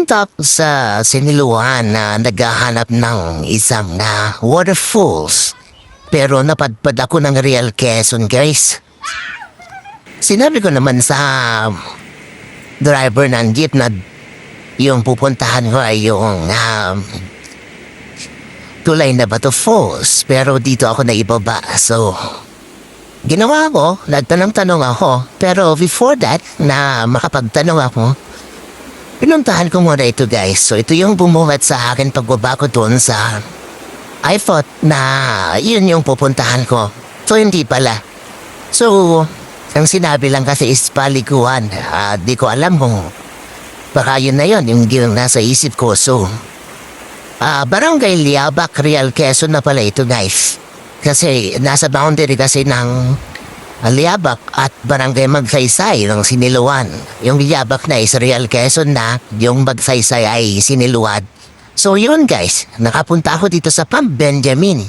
Pumunta ako sa siniluan na naghahanap ng isang waterfalls. Pero napadpad ako ng Real Quezon, guys. Sinabi ko naman sa driver ng jeep na yung pupuntahan ko ay yung Tulay na Bato Falls. Pero dito ako naibaba. So, ginawa ko, nagtanong-tanong ako. Pero before that, na makapagtanong ako, pinuntahan ko muna ito, guys. So, ito yung bumuhat sa akin pagbaba ko doon sa... I thought na yun yung pupuntahan ko. So, hindi pala. So, ang sinabi lang kasi is paliguan. Di ko alam kung baka yun na yun, yung nasa isip ko. So, Barangay Liabac, Real Quezon na pala ito, guys. Kasi nasa boundary kasi ng Liabac at Barangay Magsaysay ng Siniluan. Yung Liabac na is Real Quezon na, yung Magsaysay ay Siniluan. So yun, guys, nakapunta ako dito sa Camp Benjamin.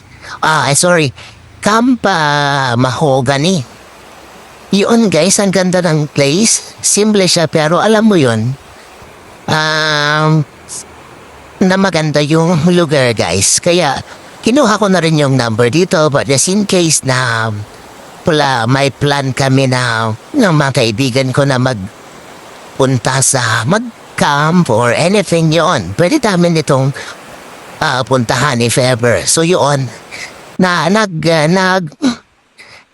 Camp Mahogany. Yun, guys, ang ganda ng place. Simple siya pero alam mo yun, na maganda yung lugar, guys. Kaya kinuha ko na rin yung number dito, but just in case na may plan kami na ng mga kaibigan ko na magpunta sa mag-camp or anything yon. Pwede namin itong puntahan if ever. So yun,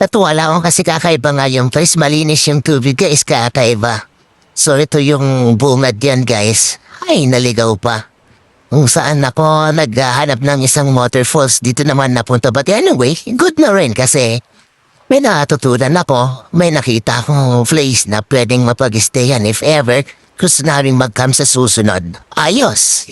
natuwa lang ako kasi kakaiba nga yung place. Malinis yung tubig, guys, kakaiba. So ito yung bungad yan, guys. Ay, naligaw pa. Kung saan ako naghahanap ng isang waterfalls, dito naman napunta. But anyway, good na rin kasi may natutunan ako. May nakita akong place na pwedeng mapag-stayan if ever gusto namin mag-camp sa susunod. Ayos!